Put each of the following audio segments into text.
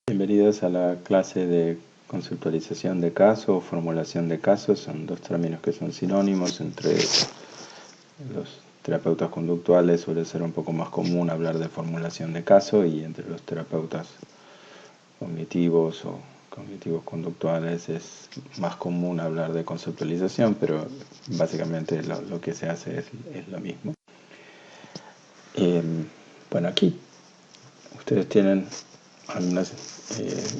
Bienvenidos a la clase de conceptualización de caso o formulación de casos. Son dos términos que son sinónimos. Entre los terapeutas conductuales suele ser un poco más común hablar de formulación de caso, y entre los terapeutas cognitivos o cognitivos conductuales es más común hablar de conceptualización, pero básicamente lo que se hace es lo mismo. Bueno, aquí ustedes tienen algunas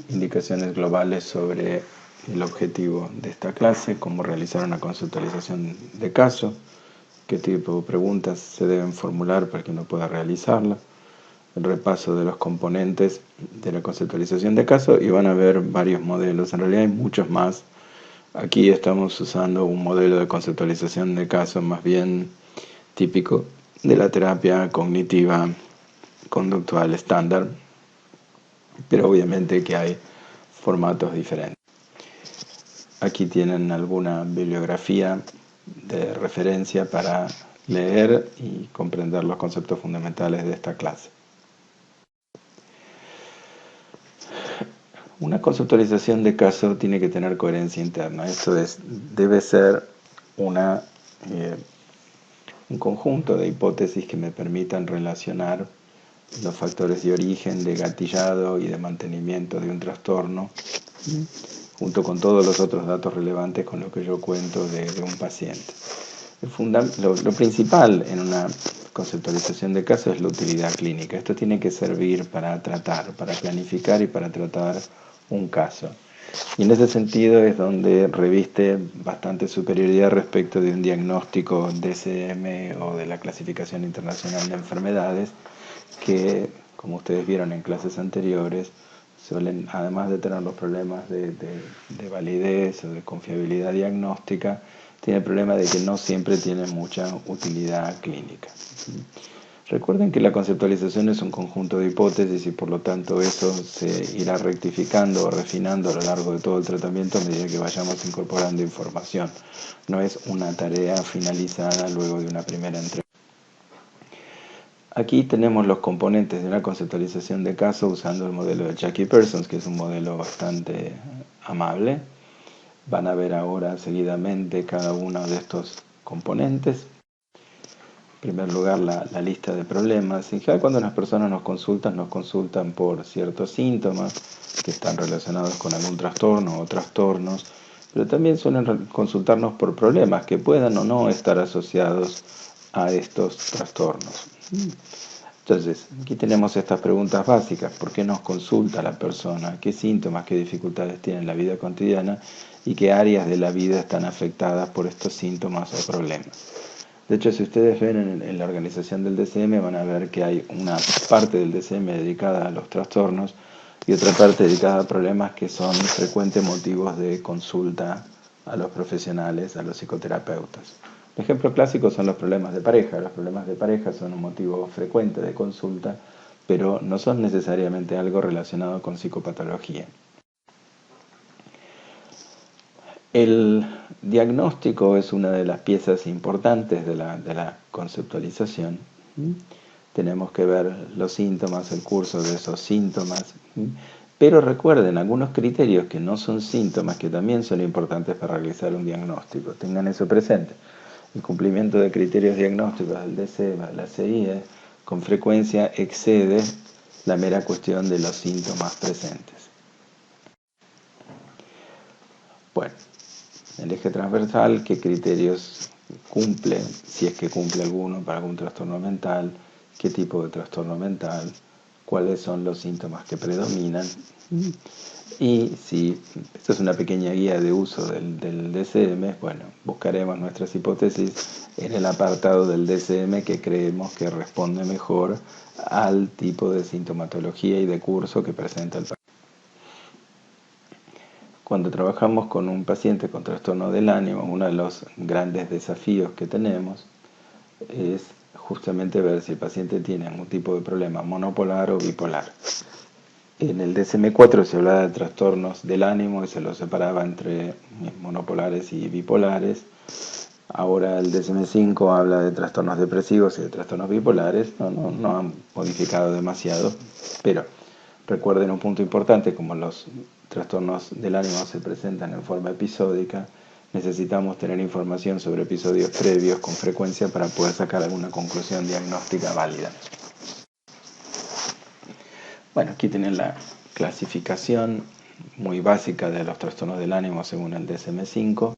indicaciones globales sobre el objetivo de esta clase, cómo realizar una conceptualización de caso, qué tipo de preguntas se deben formular para que uno pueda realizarla, el repaso de los componentes de la conceptualización de caso, y van a ver varios modelos. En realidad hay muchos más. Aquí estamos usando un modelo de conceptualización de caso más bien típico de la terapia cognitiva conductual estándar, pero obviamente que hay formatos diferentes. Aquí tienen alguna bibliografía de referencia para leer y comprender los conceptos fundamentales de esta clase. Una conceptualización de caso tiene que tener coherencia interna. Esto debe ser un conjunto de hipótesis que me permitan relacionar los factores de origen, de gatillado y de mantenimiento de un trastorno, junto con todos los otros datos relevantes con los que yo cuento de un paciente. Lo principal en una conceptualización de caso es la utilidad clínica. Esto tiene que servir para tratar, para planificar y para tratar un caso. Y en ese sentido es donde reviste bastante superioridad respecto de un diagnóstico DSM o de la Clasificación Internacional de Enfermedades, que, como ustedes vieron en clases anteriores, suelen, además de tener los problemas de validez o de confiabilidad diagnóstica, tiene el problema de que no siempre tiene mucha utilidad clínica. Recuerden que la conceptualización es un conjunto de hipótesis y por lo tanto eso se irá rectificando o refinando a lo largo de todo el tratamiento a medida que vayamos incorporando información. No es una tarea finalizada luego de una primera entrega. Aquí tenemos los componentes de una conceptualización de caso usando el modelo de Jackie Parsons, que es un modelo bastante amable. Van a ver ahora seguidamente cada uno de estos componentes. En primer lugar, la lista de problemas. En general, cuando las personas nos consultan por ciertos síntomas que están relacionados con algún trastorno o trastornos, pero también suelen consultarnos por problemas que puedan o no estar asociados a estos trastornos. Entonces, aquí tenemos estas preguntas básicas. ¿Por qué nos consulta la persona? ¿Qué síntomas, qué dificultades tiene en la vida cotidiana? ¿Y qué áreas de la vida están afectadas por estos síntomas o problemas? De hecho, si ustedes ven en la organización del DSM, van a ver que hay una parte del DSM dedicada a los trastornos y otra parte dedicada a problemas que son frecuentes motivos de consulta a los profesionales, a los psicoterapeutas. El ejemplo clásico son los problemas de pareja. Los problemas de pareja son un motivo frecuente de consulta, pero no son necesariamente algo relacionado con psicopatología. El diagnóstico es una de las piezas importantes de la conceptualización. Tenemos que ver los síntomas, el curso de esos síntomas. Pero recuerden algunos criterios que no son síntomas, que también son importantes para realizar un diagnóstico. Tengan eso presente. El cumplimiento de criterios diagnósticos del DSM, de la CIE, con frecuencia excede la mera cuestión de los síntomas presentes. Bueno, el eje transversal, ¿qué criterios cumple? Si es que cumple alguno para algún trastorno mental, qué tipo de trastorno mental, cuáles son los síntomas que predominan. Y si esto es una pequeña guía de uso del DSM, bueno, buscaremos nuestras hipótesis en el apartado del DSM que creemos que responde mejor al tipo de sintomatología y de curso que presenta el paciente. Cuando trabajamos con un paciente con trastorno del ánimo, uno de los grandes desafíos que tenemos es justamente ver si el paciente tiene algún tipo de problema monopolar o bipolar. En el DSM-4 se hablaba de trastornos del ánimo y se los separaba entre monopolares y bipolares. Ahora el DSM-5 habla de trastornos depresivos y de trastornos bipolares. No han modificado demasiado, pero Recuerden un punto importante: como los trastornos del ánimo se presentan en forma episódica, necesitamos tener información sobre episodios previos con frecuencia para poder sacar alguna conclusión diagnóstica válida. Bueno, aquí tienen la clasificación muy básica de los trastornos del ánimo según el DSM-5.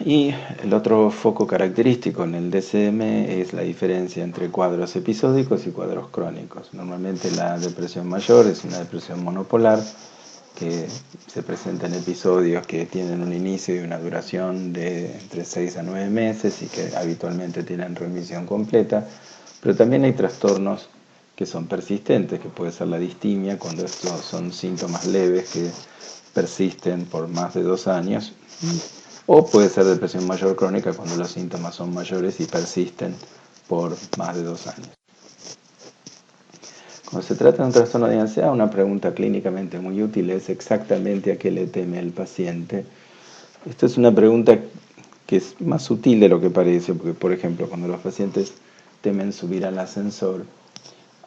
Y el otro foco característico en el DSM es la diferencia entre cuadros episódicos y cuadros crónicos. Normalmente la depresión mayor es una depresión monopolar que se presenta en episodios que tienen un inicio y una duración de entre 6 a 9 meses y que habitualmente tienen remisión completa, pero también hay trastornos que son persistentes, que puede ser la distimia, cuando estos son síntomas leves que persisten por más de 2 años, o puede ser depresión mayor crónica cuando los síntomas son mayores y persisten por más de 2 años. Cuando se trata de un trastorno de ansiedad, una pregunta clínicamente muy útil es exactamente a qué le teme el paciente. Esta es una pregunta que es más sutil de lo que parece, porque por ejemplo, cuando los pacientes temen subir al ascensor,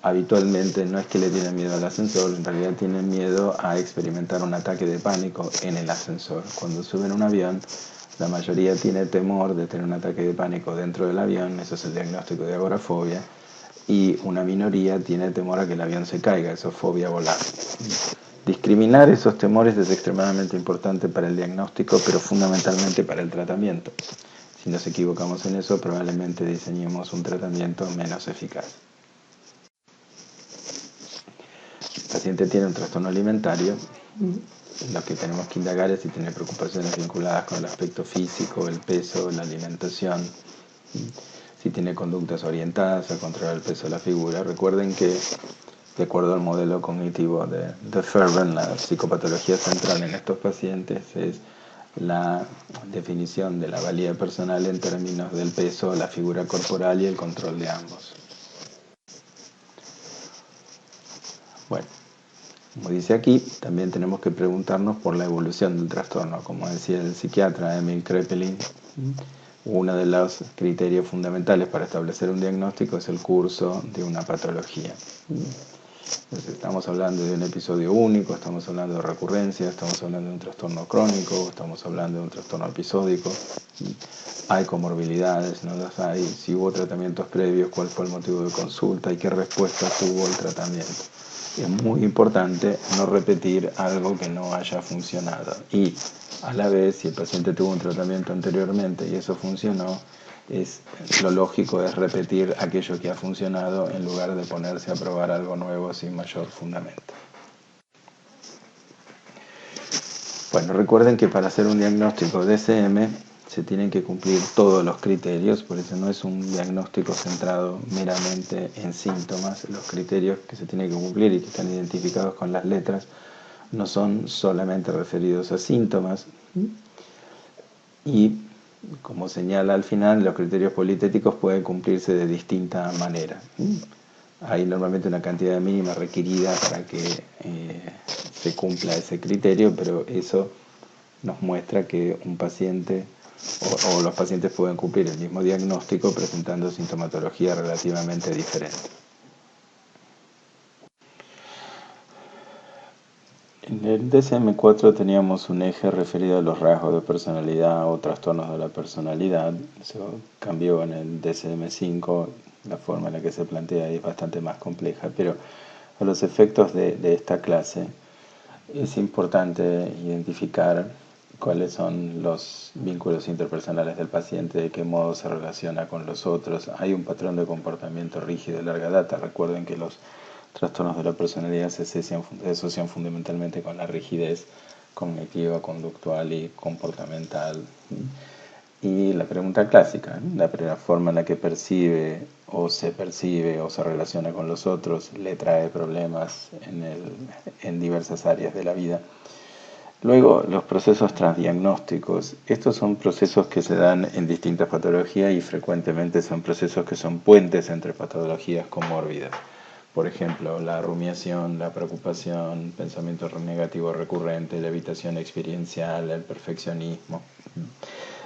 habitualmente no es que le tienen miedo al ascensor, en realidad tienen miedo a experimentar un ataque de pánico en el ascensor. Cuando suben a un avión, la mayoría tiene temor de tener un ataque de pánico dentro del avión, eso es el diagnóstico de agorafobia, y una minoría tiene temor a que el avión se caiga, eso es fobia a volar. Discriminar esos temores es extremadamente importante para el diagnóstico, pero fundamentalmente para el tratamiento. Si nos equivocamos en eso, probablemente diseñemos un tratamiento menos eficaz. El paciente tiene un trastorno alimentario. Lo que tenemos que indagar es si tiene preocupaciones vinculadas con el aspecto físico, el peso, la alimentación, si tiene conductas orientadas a controlar el peso de la figura. Recuerden que, de acuerdo al modelo cognitivo de Ferben, la psicopatología central en estos pacientes es la definición de la valía personal en términos del peso, la figura corporal y el control de ambos. Bueno, como dice aquí, también tenemos que preguntarnos por la evolución del trastorno. Como decía el psiquiatra Emil Kraepelin, uno de los criterios fundamentales para establecer un diagnóstico es el curso de una patología. Entonces, estamos hablando de un episodio único, estamos hablando de recurrencia, estamos hablando de un trastorno crónico, estamos hablando de un trastorno episódico. Hay comorbilidades, no las hay, si hubo tratamientos previos, cuál fue el motivo de consulta y qué respuesta tuvo el tratamiento. Es muy importante no repetir algo que no haya funcionado. Y a la vez, si el paciente tuvo un tratamiento anteriormente y eso funcionó, lo lógico es repetir aquello que ha funcionado en lugar de ponerse a probar algo nuevo sin mayor fundamento. Bueno, recuerden que para hacer un diagnóstico DSM se tienen que cumplir todos los criterios, por eso no es un diagnóstico centrado meramente en síntomas. Los criterios que se tienen que cumplir y que están identificados con las letras no son solamente referidos a síntomas. Y como señala al final, los criterios politéticos pueden cumplirse de distinta manera. Hay normalmente una cantidad mínima requerida para que se cumpla ese criterio, pero eso nos muestra que un paciente o los pacientes pueden cumplir el mismo diagnóstico presentando sintomatología relativamente diferente. En el DSM-4 teníamos un eje referido a los rasgos de personalidad o trastornos de la personalidad. Eso cambió en el DSM-5, la forma en la que se plantea es bastante más compleja, pero a los efectos de esta clase es importante identificar cuáles son los vínculos interpersonales del paciente, de qué modo se relaciona con los otros. Hay un patrón de comportamiento rígido de larga data. Recuerden que los trastornos de la personalidad se asocian fundamentalmente con la rigidez cognitiva, conductual y comportamental. Y la pregunta clásica, la forma en la que percibe o se relaciona con los otros, le trae problemas en diversas áreas de la vida. Luego, los procesos transdiagnósticos. Estos son procesos que se dan en distintas patologías y frecuentemente son procesos que son puentes entre patologías comórbidas. Por ejemplo, la rumiación, la preocupación, pensamiento negativo recurrente, la evitación experiencial, el perfeccionismo.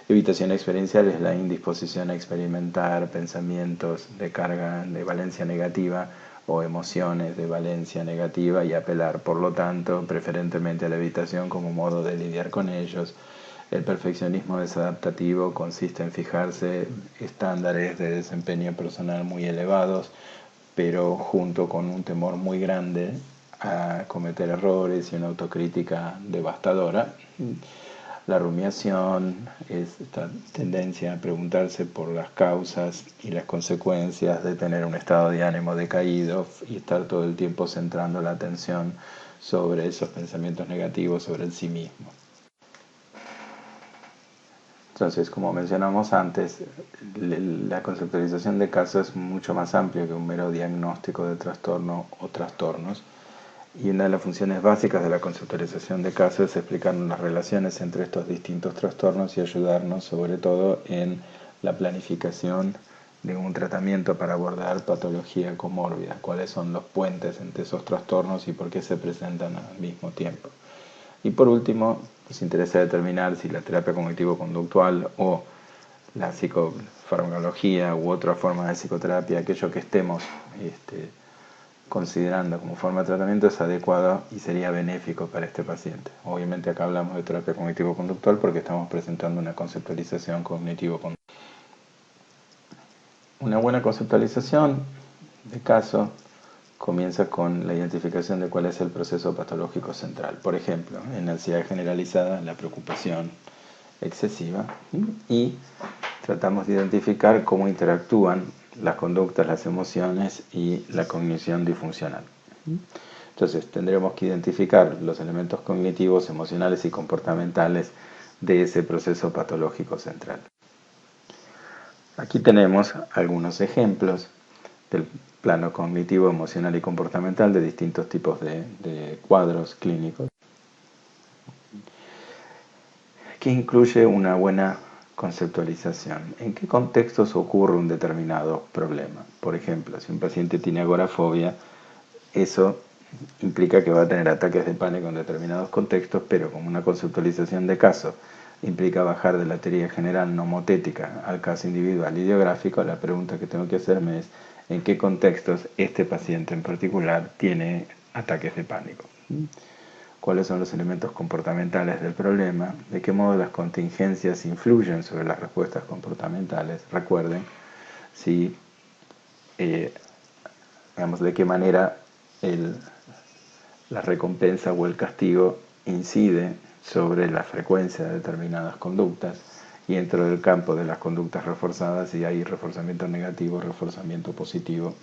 Evitación experiencial es la indisposición a experimentar pensamientos de carga, de valencia negativa o emociones de valencia negativa y apelar, por lo tanto, preferentemente a la evitación como modo de lidiar con ellos. El perfeccionismo desadaptativo consiste en fijarse estándares de desempeño personal muy elevados, pero junto con un temor muy grande a cometer errores y una autocrítica devastadora. La rumiación es esta tendencia a preguntarse por las causas y las consecuencias de tener un estado de ánimo decaído y estar todo el tiempo centrando la atención sobre esos pensamientos negativos sobre el sí mismo. Entonces, como mencionamos antes, la conceptualización de caso es mucho más amplia que un mero diagnóstico de trastorno o trastornos. Y una de las funciones básicas de la conceptualización de caso es explicarnos las relaciones entre estos distintos trastornos y ayudarnos sobre todo en la planificación de un tratamiento para abordar patología comórbida, cuáles son los puentes entre esos trastornos y por qué se presentan al mismo tiempo. Y por último, nos interesa determinar si la terapia cognitivo-conductual o la psicofarmacología u otra forma de psicoterapia, aquello que estemos considerando como forma de tratamiento, es adecuado y sería benéfico para este paciente. Obviamente acá hablamos de terapia cognitivo-conductual porque estamos presentando una conceptualización cognitivo-conductual. Una buena conceptualización de caso comienza con la identificación de cuál es el proceso patológico central. Por ejemplo, en ansiedad generalizada, la preocupación excesiva, y tratamos de identificar cómo interactúan las conductas, las emociones y la cognición disfuncional. Entonces, tendremos que identificar los elementos cognitivos, emocionales y comportamentales de ese proceso patológico central. Aquí tenemos algunos ejemplos del plano cognitivo, emocional y comportamental de distintos tipos de cuadros clínicos, que incluye una buena conceptualización. ¿En qué contextos ocurre un determinado problema? Por ejemplo, si un paciente tiene agorafobia, eso implica que va a tener ataques de pánico en determinados contextos, pero como una conceptualización de caso implica bajar de la teoría general nomotética al caso individual ideográfico, la pregunta que tengo que hacerme es en qué contextos este paciente en particular tiene ataques de pánico. ¿Cuáles son los elementos comportamentales del problema? ¿De qué modo las contingencias influyen sobre las respuestas comportamentales? Recuerden, digamos, de qué manera la recompensa o el castigo incide sobre la frecuencia de determinadas conductas, y dentro del campo de las conductas reforzadas, si hay reforzamiento negativo, reforzamiento positivo.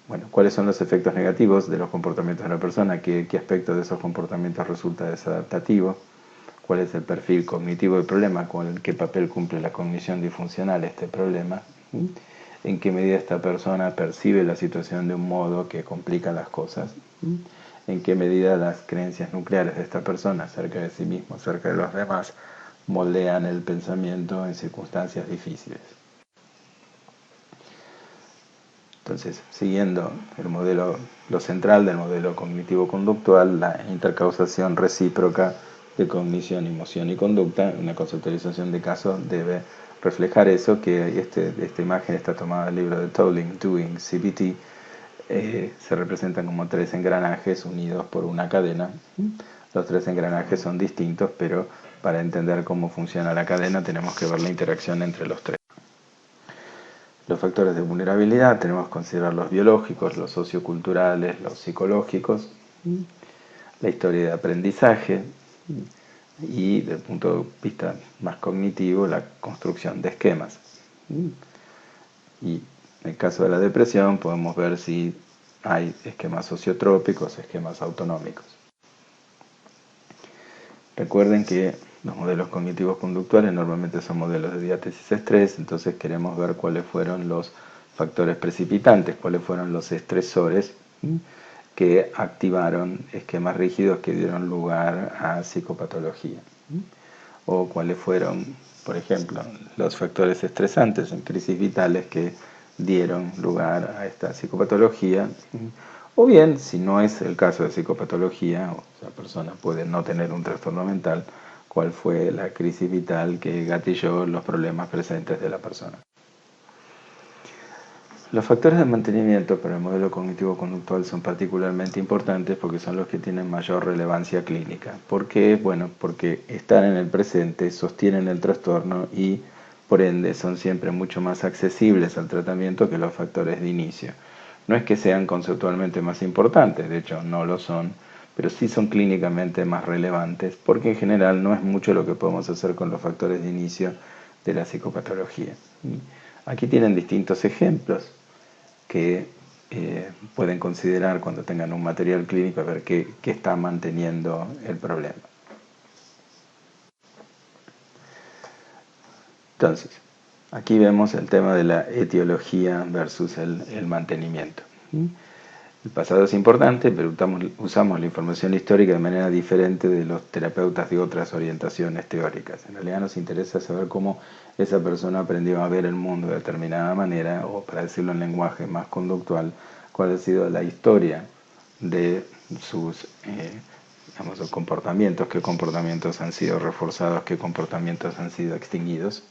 Bueno, ¿cuáles son los efectos negativos de los comportamientos de la persona? ¿Qué aspecto de esos comportamientos resulta desadaptativo? ¿Cuál es el perfil cognitivo del problema? ¿Qué papel cumple la cognición disfuncional este problema? ¿En qué medida esta persona percibe la situación de un modo que complica las cosas? ¿En qué medida las creencias nucleares de esta persona acerca de sí mismo, acerca de los demás, moldean el pensamiento en circunstancias difíciles? Entonces, siguiendo el modelo, lo central del modelo cognitivo-conductual, la intercausación recíproca de cognición, emoción y conducta, una conceptualización de caso debe reflejar eso, que esta imagen está tomada del libro de Tolling, Doing, CBT. Se representan como tres engranajes unidos por una cadena. Los tres engranajes son distintos, pero para entender cómo funciona la cadena tenemos que ver la interacción entre los tres. Los factores de vulnerabilidad tenemos que considerar los biológicos, los socioculturales, los psicológicos, la historia de aprendizaje y, desde el punto de vista más cognitivo, la construcción de esquemas. Y en el caso de la depresión podemos ver si hay esquemas sociotrópicos, esquemas autonómicos. Recuerden que los modelos cognitivos conductuales normalmente son modelos de diátesis-estrés, entonces queremos ver cuáles fueron los factores precipitantes, cuáles fueron los estresores que activaron esquemas rígidos que dieron lugar a psicopatología. O cuáles fueron, por ejemplo, los factores estresantes en crisis vitales que dieron lugar a esta psicopatología. O bien, si no es el caso de psicopatología, o la persona puede no tener un trastorno mental, cuál fue la crisis vital que gatilló los problemas presentes de la persona. Los factores de mantenimiento para el modelo cognitivo-conductual son particularmente importantes porque son los que tienen mayor relevancia clínica. ¿Por qué? Bueno, porque están en el presente, sostienen el trastorno y, por ende, son siempre mucho más accesibles al tratamiento que los factores de inicio. No es que sean conceptualmente más importantes, de hecho no lo son, pero sí son clínicamente más relevantes porque en general no es mucho lo que podemos hacer con los factores de inicio de la psicopatología. Aquí tienen distintos ejemplos que pueden considerar cuando tengan un material clínico a ver qué está manteniendo el problema. Entonces, aquí vemos el tema de la etiología versus el mantenimiento. El pasado es importante, pero usamos la información histórica de manera diferente de los terapeutas de otras orientaciones teóricas. En realidad nos interesa saber cómo esa persona aprendió a ver el mundo de determinada manera, o para decirlo en lenguaje más conductual, cuál ha sido la historia de sus comportamientos, qué comportamientos han sido reforzados, qué comportamientos han sido extinguidos.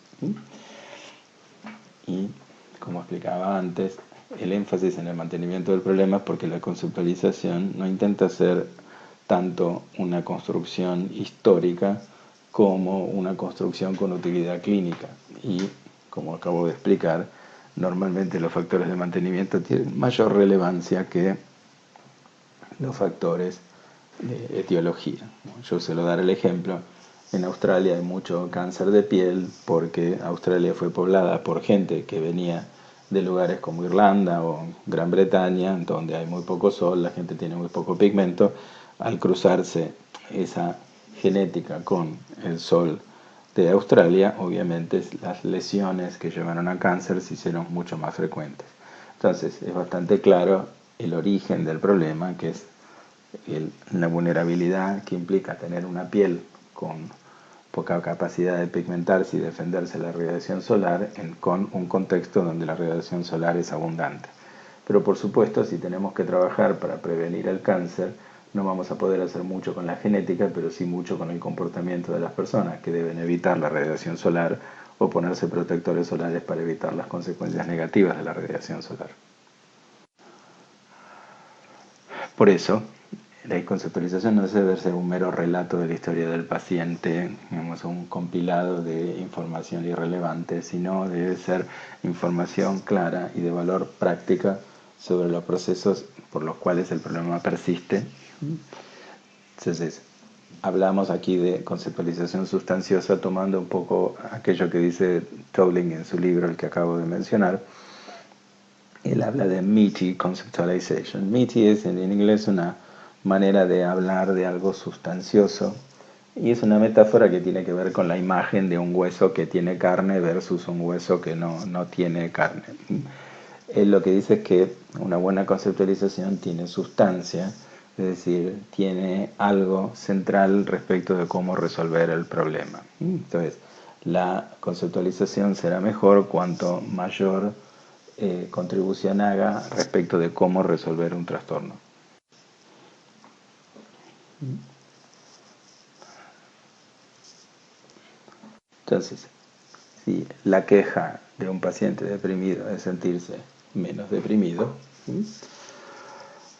Y, como explicaba antes, el énfasis en el mantenimiento del problema es porque la conceptualización no intenta ser tanto una construcción histórica como una construcción con utilidad clínica. Y, como acabo de explicar, normalmente los factores de mantenimiento tienen mayor relevancia que los factores de etiología. Yo suelo dar el ejemplo. En Australia hay mucho cáncer de piel porque Australia fue poblada por gente que venía de lugares como Irlanda o Gran Bretaña, donde hay muy poco sol, la gente tiene muy poco pigmento. Al cruzarse esa genética con el sol de Australia, obviamente las lesiones que llevaron a cáncer se hicieron mucho más frecuentes. Entonces es bastante claro el origen del problema, que es la vulnerabilidad que implica tener una piel con poca capacidad de pigmentarse y defenderse de la radiación solar con un contexto donde la radiación solar es abundante. Pero por supuesto, si tenemos que trabajar para prevenir el cáncer, no vamos a poder hacer mucho con la genética, pero sí mucho con el comportamiento de las personas, que deben evitar la radiación solar o ponerse protectores solares para evitar las consecuencias negativas de la radiación solar. Por eso, la conceptualización no debe ser un mero relato de la historia del paciente, digamos, un compilado de información irrelevante, sino debe ser información clara y de valor práctica sobre los procesos por los cuales el problema persiste. Entonces, hablamos aquí de conceptualización sustanciosa tomando un poco aquello que dice Tolling en su libro, el que acabo de mencionar. Él habla de meaty conceptualization. Meaty es en inglés una manera de hablar de algo sustancioso y es una metáfora que tiene que ver con la imagen de un hueso que tiene carne versus un hueso que no tiene carne. Él lo que dice es que una buena conceptualización tiene sustancia, es decir, tiene algo central respecto de cómo resolver el problema. Entonces, la conceptualización será mejor cuanto mayor contribución haga respecto de cómo resolver un trastorno. Entonces, si la queja de un paciente deprimido es sentirse menos deprimido,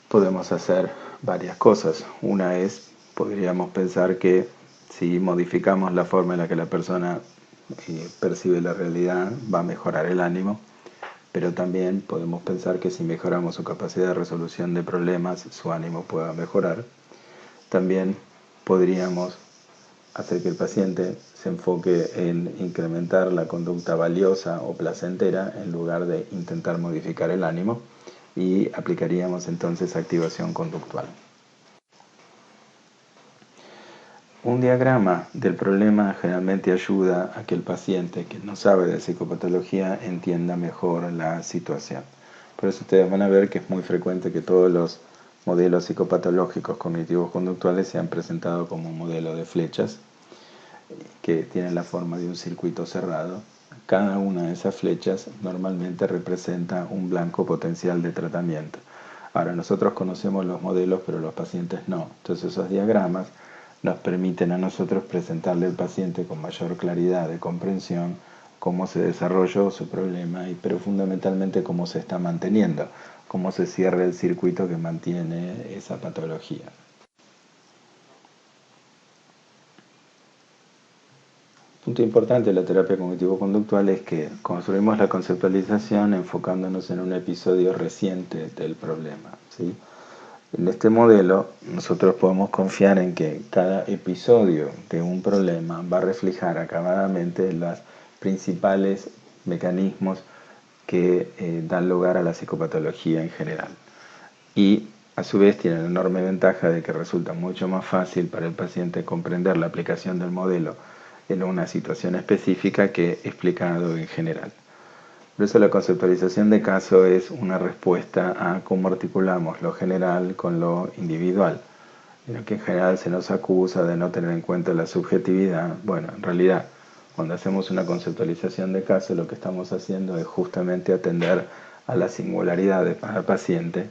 podemos hacer varias cosas. Una es, podríamos pensar que si modificamos la forma en la que la persona percibe la realidad, va a mejorar el ánimo, pero también podemos pensar que si mejoramos su capacidad de resolución de problemas, su ánimo pueda mejorar. También podríamos hacer que el paciente se enfoque en incrementar la conducta valiosa o placentera en lugar de intentar modificar el ánimo, y aplicaríamos entonces activación conductual. Un diagrama del problema generalmente ayuda a que el paciente que no sabe de psicopatología entienda mejor la situación. Por eso ustedes van a ver que es muy frecuente que todos los modelos psicopatológicos cognitivos conductuales se han presentado como un modelo de flechas que tienen la forma de un circuito cerrado. Cada una de esas flechas normalmente representa un blanco potencial de tratamiento. Ahora, nosotros conocemos los modelos, pero los pacientes no. Entonces esos diagramas nos permiten a nosotros presentarle al paciente con mayor claridad de comprensión cómo se desarrolló su problema, pero fundamentalmente cómo se está manteniendo, cómo se cierra el circuito que mantiene esa patología. Punto importante de la terapia cognitivo-conductual es que construimos la conceptualización enfocándonos en un episodio reciente del problema, ¿sí? En este modelo nosotros podemos confiar en que cada episodio de un problema va a reflejar acabadamente los principales mecanismos que dan lugar a la psicopatología en general. Y a su vez tiene la enorme ventaja de que resulta mucho más fácil para el paciente comprender la aplicación del modelo en una situación específica que explicado en general. Por eso la conceptualización de caso es una respuesta a cómo articulamos lo general con lo individual. En lo que en general se nos acusa de no tener en cuenta la subjetividad. Bueno, en realidad, cuando hacemos una conceptualización de caso, lo que estamos haciendo es justamente atender a la singularidad de cada paciente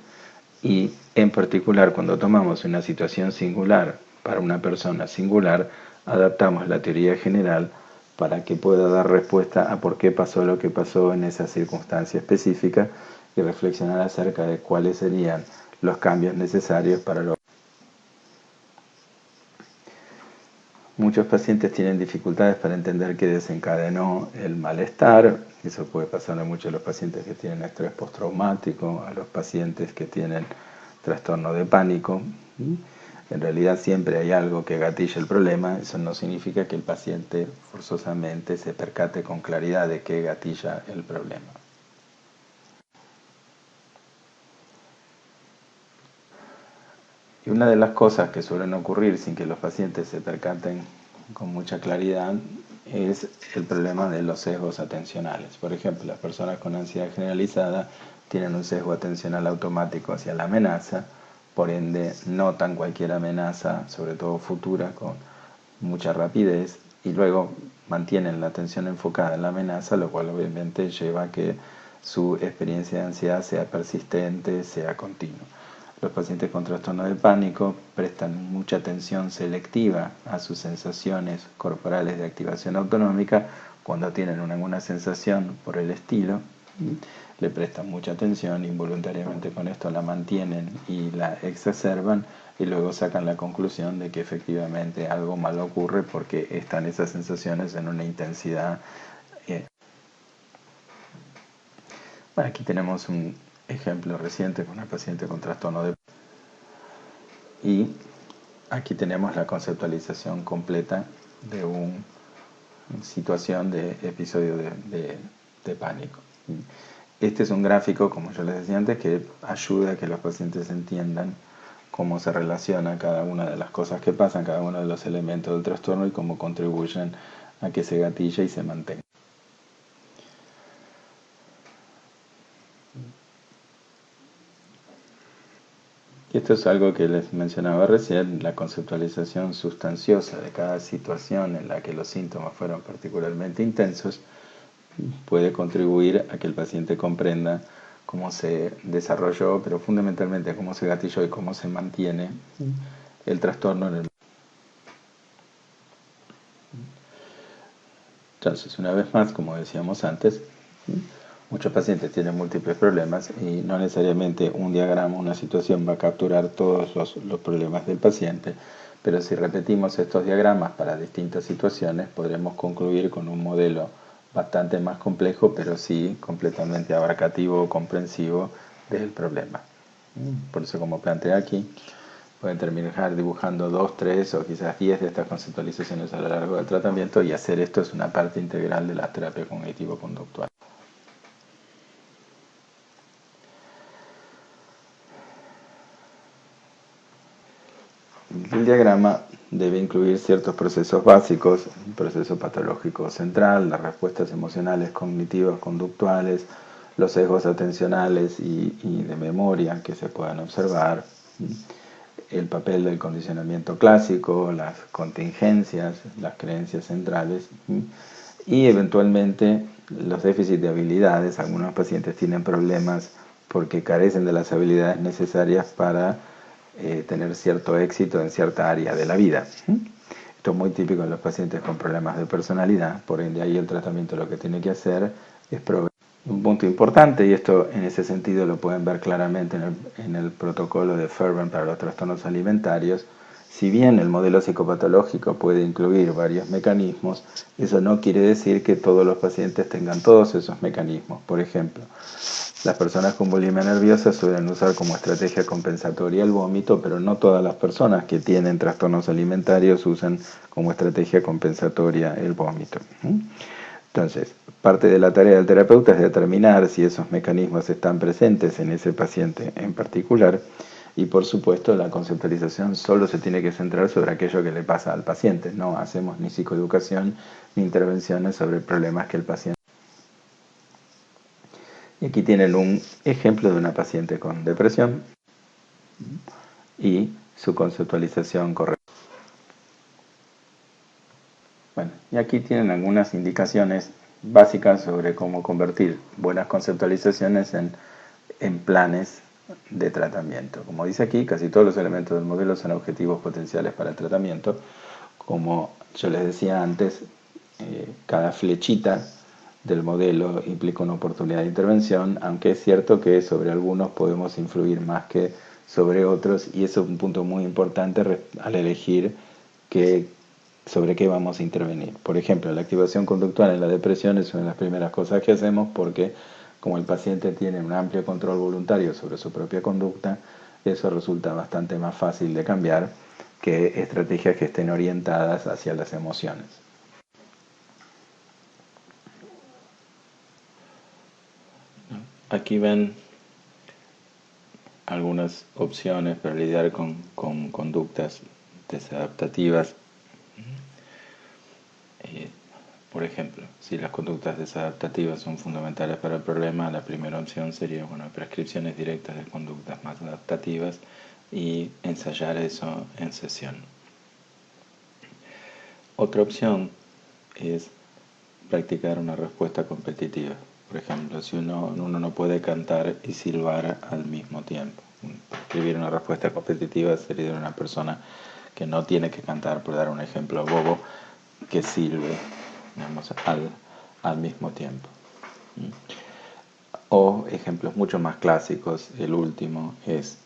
y, en particular, cuando tomamos una situación singular para una persona singular, adaptamos la teoría general para que pueda dar respuesta a por qué pasó lo que pasó en esa circunstancia específica y reflexionar acerca de cuáles serían los cambios necesarios para lograr. Muchos pacientes tienen dificultades para entender qué desencadenó el malestar. Eso puede pasar a muchos de los pacientes que tienen estrés postraumático, a los pacientes que tienen trastorno de pánico. En realidad siempre hay algo que gatilla el problema. Eso no significa que el paciente forzosamente se percate con claridad de qué gatilla el problema. Y una de las cosas que suelen ocurrir sin que los pacientes se percaten con mucha claridad es el problema de los sesgos atencionales. Por ejemplo, las personas con ansiedad generalizada tienen un sesgo atencional automático hacia la amenaza, por ende notan cualquier amenaza, sobre todo futura, con mucha rapidez y luego mantienen la atención enfocada en la amenaza, lo cual obviamente lleva a que su experiencia de ansiedad sea persistente, sea continua. Los pacientes con trastorno de pánico prestan mucha atención selectiva a sus sensaciones corporales de activación autonómica. Cuando tienen alguna sensación por el estilo, le prestan mucha atención, involuntariamente con esto la mantienen y la exacerban y luego sacan la conclusión de que efectivamente algo malo ocurre porque están esas sensaciones en una intensidad. Bueno, aquí tenemos un ejemplo reciente con una paciente con trastorno de y aquí tenemos la conceptualización completa de una situación de episodio de pánico. Este es un gráfico, como yo les decía antes, que ayuda a que los pacientes entiendan cómo se relaciona cada una de las cosas que pasan, cada uno de los elementos del trastorno y cómo contribuyen a que se gatille y se mantenga. Y esto es algo que les mencionaba recién, la conceptualización sustanciosa de cada situación en la que los síntomas fueron particularmente intensos puede contribuir a que el paciente comprenda cómo se desarrolló, pero fundamentalmente cómo se gatilló y cómo se mantiene el trastorno en el. Entonces, una vez más, como decíamos antes, muchos pacientes tienen múltiples problemas y no necesariamente un diagrama, una situación va a capturar todos los problemas del paciente, pero si repetimos estos diagramas para distintas situaciones, podremos concluir con un modelo bastante más complejo, pero sí completamente abarcativo o comprensivo del problema. Por eso, como planteé aquí, pueden terminar dibujando 2, 3 o quizás 10 de estas conceptualizaciones a lo largo del tratamiento y hacer esto es una parte integral de la terapia cognitivo-conductual. El diagrama debe incluir ciertos procesos básicos, el proceso patológico central, las respuestas emocionales, cognitivas, conductuales, los sesgos atencionales y de memoria que se puedan observar, el papel del condicionamiento clásico, las contingencias, las creencias centrales y eventualmente los déficits de habilidades. Algunos pacientes tienen problemas porque carecen de las habilidades necesarias para tener cierto éxito en cierta área de la vida. Esto es muy típico en los pacientes con problemas de personalidad, por ende ahí el tratamiento lo que tiene que hacer es proveer un punto importante, y esto en ese sentido lo pueden ver claramente en el protocolo de Ferber para los trastornos alimentarios. Si bien el modelo psicopatológico puede incluir varios mecanismos, eso no quiere decir que todos los pacientes tengan todos esos mecanismos. Por ejemplo, las personas con bulimia nerviosa suelen usar como estrategia compensatoria el vómito, pero no todas las personas que tienen trastornos alimentarios usan como estrategia compensatoria el vómito. Entonces, parte de la tarea del terapeuta es determinar si esos mecanismos están presentes en ese paciente en particular, y por supuesto la conceptualización solo se tiene que centrar sobre aquello que le pasa al paciente. No hacemos ni psicoeducación ni intervenciones sobre problemas que el paciente. Y aquí tienen un ejemplo de una paciente con depresión y su conceptualización correcta. Bueno, y aquí tienen algunas indicaciones básicas sobre cómo convertir buenas conceptualizaciones en planes de tratamiento. Como dice aquí, casi todos los elementos del modelo son objetivos potenciales para el tratamiento. Como yo les decía antes, cada flechita del modelo implica una oportunidad de intervención, aunque es cierto que sobre algunos podemos influir más que sobre otros, y eso es un punto muy importante al elegir sobre qué vamos a intervenir. Por ejemplo, la activación conductual en la depresión es una de las primeras cosas que hacemos, porque como el paciente tiene un amplio control voluntario sobre su propia conducta, eso resulta bastante más fácil de cambiar que estrategias que estén orientadas hacia las emociones. Aquí ven algunas opciones para lidiar con conductas desadaptativas. Por ejemplo, si las conductas desadaptativas son fundamentales para el problema, la primera opción sería prescripciones directas de conductas más adaptativas y ensayar eso en sesión. Otra opción es practicar una respuesta competitiva. Por ejemplo, si uno no puede cantar y silbar al mismo tiempo. Escribir una respuesta competitiva sería de una persona que no tiene que cantar, por dar un ejemplo bobo, que silbe, digamos, al mismo tiempo. O ejemplos mucho más clásicos, el último es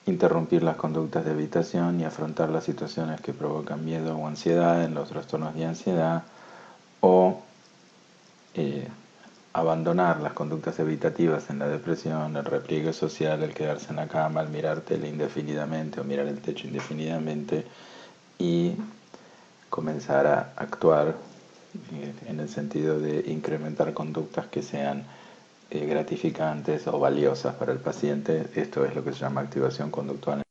interrumpir las conductas de evitación y afrontar las situaciones que provocan miedo o ansiedad en los trastornos de ansiedad, o abandonar las conductas evitativas en la depresión, el repliegue social, el quedarse en la cama, el mirar tele indefinidamente o mirar el techo indefinidamente, y comenzar a actuar en el sentido de incrementar conductas que sean gratificantes o valiosas para el paciente. Esto es lo que se llama activación conductual.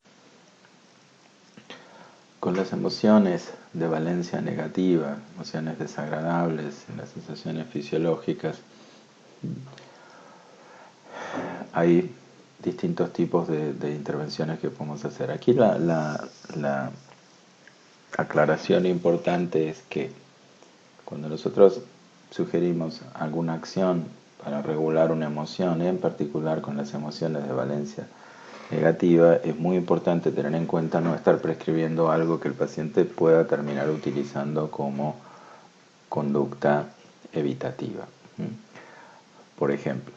Con las emociones de valencia negativa, emociones desagradables, las sensaciones fisiológicas, hay distintos tipos de intervenciones que podemos hacer. Aquí la aclaración importante es que cuando nosotros sugerimos alguna acción para regular una emoción, en particular con las emociones de valencia negativa, es muy importante tener en cuenta no estar prescribiendo algo que el paciente pueda terminar utilizando como conducta evitativa. Por ejemplo,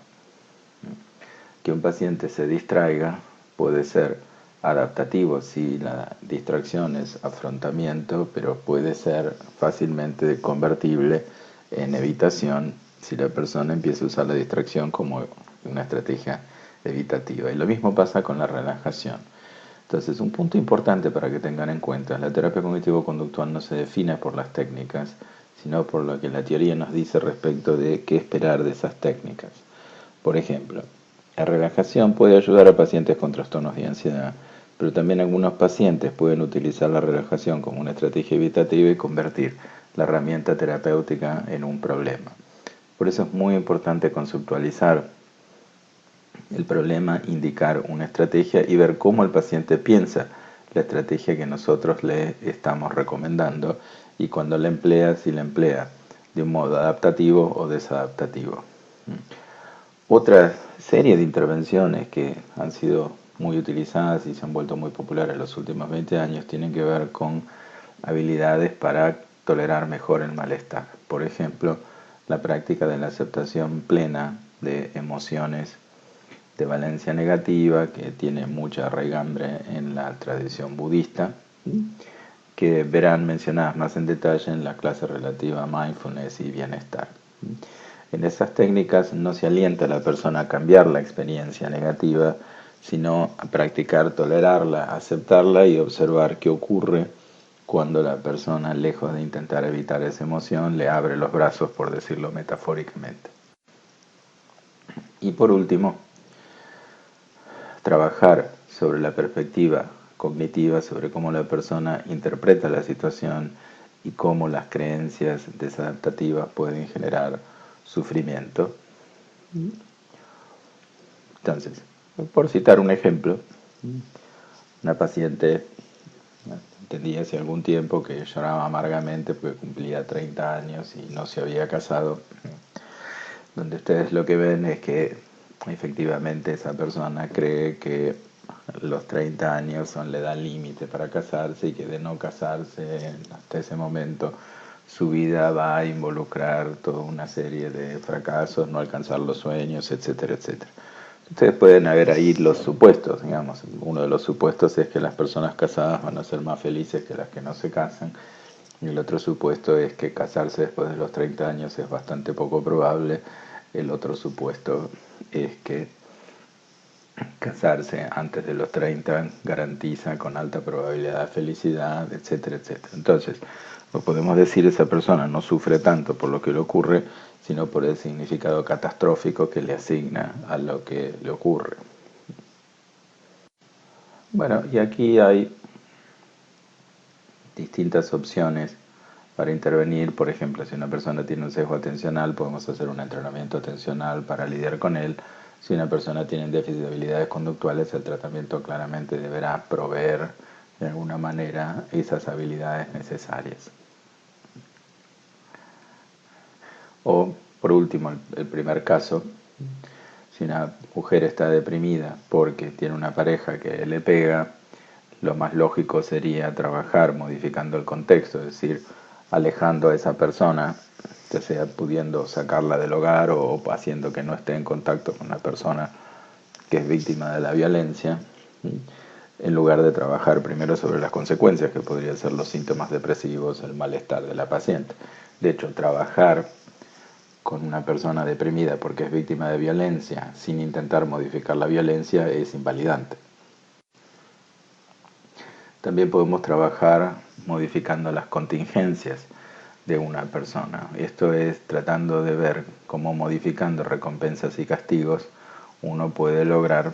que un paciente se distraiga puede ser adaptativo si la distracción es afrontamiento, pero puede ser fácilmente convertible en evitación si la persona empieza a usar la distracción como una estrategia evitativa. Y lo mismo pasa con la relajación. Entonces, un punto importante para que tengan en cuenta: la terapia cognitivo-conductual no se define por las técnicas, sino por lo que la teoría nos dice respecto de qué esperar de esas técnicas. Por ejemplo, la relajación puede ayudar a pacientes con trastornos de ansiedad, pero también algunos pacientes pueden utilizar la relajación como una estrategia evitativa y convertir la herramienta terapéutica en un problema. Por eso es muy importante conceptualizar el problema, indicar una estrategia y ver cómo el paciente piensa la estrategia que nosotros le estamos recomendando, y cuando la emplea, si la emplea de un modo adaptativo o desadaptativo. Otra serie de intervenciones que han sido muy utilizadas y se han vuelto muy populares en los últimos 20 años tienen que ver con habilidades para tolerar mejor el malestar. Por ejemplo, la práctica de la aceptación plena de emociones de valencia negativa, que tiene mucha raigambre en la tradición budista, que verán mencionadas más en detalle en la clase relativa a mindfulness y bienestar. En esas técnicas no se alienta a la persona a cambiar la experiencia negativa, sino a practicar tolerarla, aceptarla y observar qué ocurre cuando la persona, lejos de intentar evitar esa emoción, le abre los brazos, por decirlo metafóricamente. Y por último, trabajar sobre la perspectiva cognitiva, sobre cómo la persona interpreta la situación y cómo las creencias desadaptativas pueden generar sufrimiento. Entonces, por citar un ejemplo, una paciente entendí hace algún tiempo que lloraba amargamente porque cumplía 30 años y no se había casado, donde ustedes lo que ven es que efectivamente esa persona cree que los 30 años son la edad límite para casarse y que de no casarse hasta ese momento su vida va a involucrar toda una serie de fracasos, no alcanzar los sueños, etcétera, etcétera. Ustedes pueden ver ahí los supuestos, digamos. Uno de los supuestos es que las personas casadas van a ser más felices que las que no se casan. Y el otro supuesto es que casarse después de los 30 años es bastante poco probable. El otro supuesto es que casarse antes de los 30 garantiza con alta probabilidad de felicidad, etcétera, etcétera. Entonces, no podemos decir esa persona no sufre tanto por lo que le ocurre, sino por el significado catastrófico que le asigna a lo que le ocurre. Bueno, y aquí hay distintas opciones para intervenir. Por ejemplo, si una persona tiene un sesgo atencional, podemos hacer un entrenamiento atencional para lidiar con él. Si una persona tiene déficit de habilidades conductuales, el tratamiento claramente deberá proveer de alguna manera esas habilidades necesarias. O, por último, el primer caso, si una mujer está deprimida porque tiene una pareja que le pega, lo más lógico sería trabajar modificando el contexto, es decir, alejando a esa persona, ya sea pudiendo sacarla del hogar o haciendo que no esté en contacto con una persona que es víctima de la violencia, en lugar de trabajar primero sobre las consecuencias que podrían ser los síntomas depresivos, el malestar de la paciente. De hecho, trabajar con una persona deprimida porque es víctima de violencia sin intentar modificar la violencia es invalidante. También podemos trabajar modificando las contingencias de una persona. Esto es tratando de ver cómo modificando recompensas y castigos uno puede lograr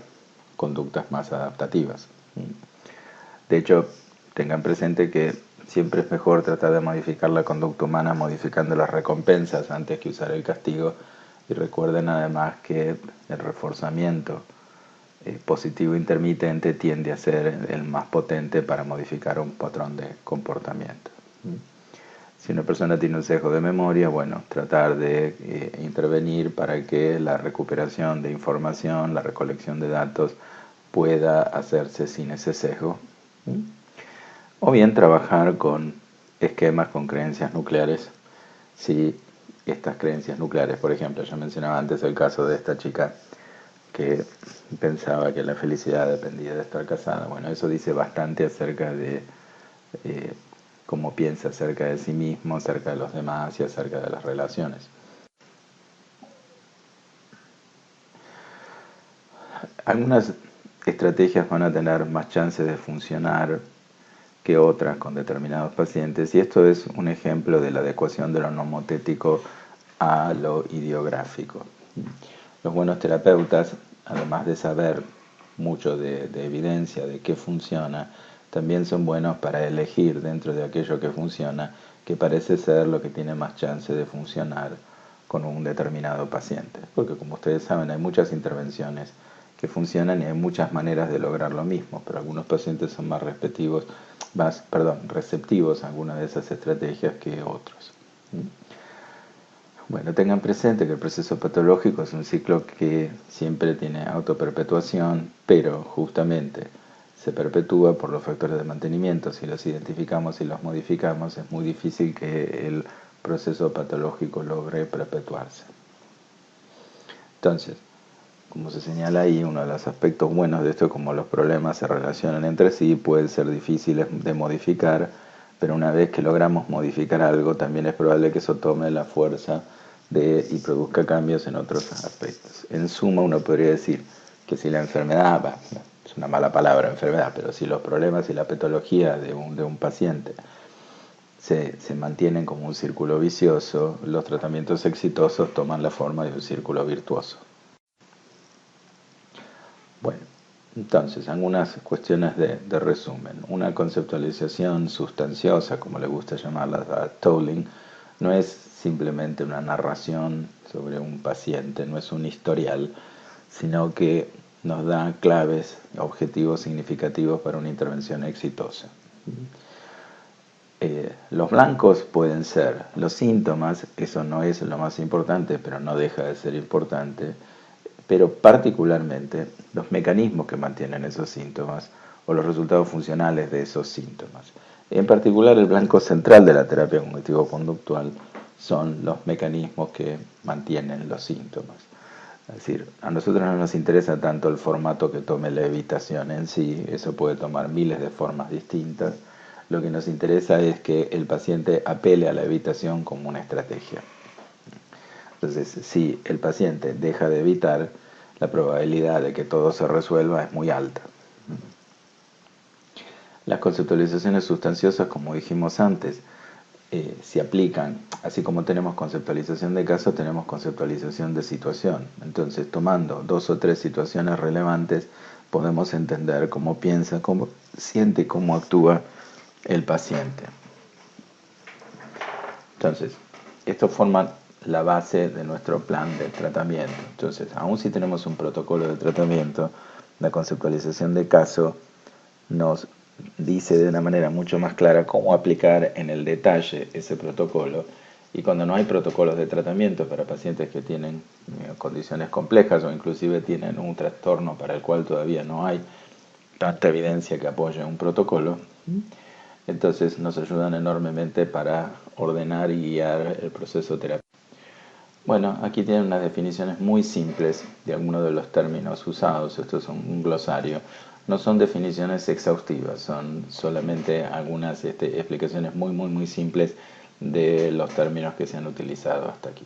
conductas más adaptativas. De hecho, tengan presente que siempre es mejor tratar de modificar la conducta humana modificando las recompensas antes que usar el castigo. Y recuerden además que el reforzamiento positivo intermitente tiende a ser el más potente para modificar un patrón de comportamiento. Si una persona tiene un sesgo de memoria, bueno, tratar de intervenir para que la recuperación de información, la recolección de datos pueda hacerse sin ese sesgo. O bien trabajar con esquemas, con creencias nucleares. Si estas creencias nucleares, por ejemplo, yo mencionaba antes el caso de esta chica que pensaba que la felicidad dependía de estar casada. Bueno, eso dice bastante acerca de cómo piensa acerca de sí mismo, acerca de los demás y acerca de las relaciones. Algunas estrategias van a tener más chances de funcionar que otras con determinados pacientes, y esto es un ejemplo de la adecuación de lo nomotético a lo ideográfico. Los buenos terapeutas, además de saber mucho de evidencia de qué funciona, también son buenos para elegir dentro de aquello que funciona, que parece ser lo que tiene más chance de funcionar con un determinado paciente. Porque como ustedes saben, hay muchas intervenciones que funcionan y hay muchas maneras de lograr lo mismo, pero algunos pacientes son más receptivos a alguna de esas estrategias que otros. Bueno, tengan presente que el proceso patológico es un ciclo que siempre tiene autoperpetuación, pero justamente se perpetúa por los factores de mantenimiento. Si los identificamos y los modificamos, es muy difícil que el proceso patológico logre perpetuarse. Entonces, como se señala ahí, uno de los aspectos buenos de esto es como los problemas se relacionan entre sí, pueden ser difíciles de modificar, pero una vez que logramos modificar algo, también es probable que eso tome la fuerza y produzca cambios en otros aspectos. En suma, uno podría decir que si la enfermedad, es una mala palabra enfermedad, pero si los problemas y la patología de un paciente se mantienen como un círculo vicioso, los tratamientos exitosos toman la forma de un círculo virtuoso. Bueno, entonces, algunas cuestiones de resumen. Una conceptualización sustanciosa, como le gusta llamarla a Tolling, no es simplemente una narración sobre un paciente, no es un historial, sino que nos da claves, objetivos significativos para una intervención exitosa. Los blancos pueden ser los síntomas, eso no es lo más importante, pero no deja de ser importante, pero particularmente los mecanismos que mantienen esos síntomas o los resultados funcionales de esos síntomas. En particular, el blanco central de la terapia cognitivo-conductual son los mecanismos que mantienen los síntomas. Es decir, a nosotros no nos interesa tanto el formato que tome la evitación en sí, eso puede tomar miles de formas distintas. Lo que nos interesa es que el paciente apele a la evitación como una estrategia. Entonces, si el paciente deja de evitar, la probabilidad de que todo se resuelva es muy alta. Las conceptualizaciones sustanciosas, como dijimos antes, se aplican, así como tenemos conceptualización de caso, tenemos conceptualización de situación. Entonces, tomando 2 o 3 situaciones relevantes, podemos entender cómo piensa, cómo siente, cómo actúa el paciente. Entonces, esto forma la base de nuestro plan de tratamiento. Entonces, aun si tenemos un protocolo de tratamiento, la conceptualización de caso nos dice de una manera mucho más clara cómo aplicar en el detalle ese protocolo. Y cuando no hay protocolos de tratamiento para pacientes que tienen condiciones complejas o inclusive tienen un trastorno para el cual todavía no hay tanta evidencia que apoye un protocolo, entonces nos ayudan enormemente para ordenar y guiar el proceso terapéutico. Bueno, aquí tienen unas definiciones muy simples de algunos de los términos usados. Esto es un glosario. No son definiciones exhaustivas, son solamente algunas explicaciones muy simples de los términos que se han utilizado hasta aquí.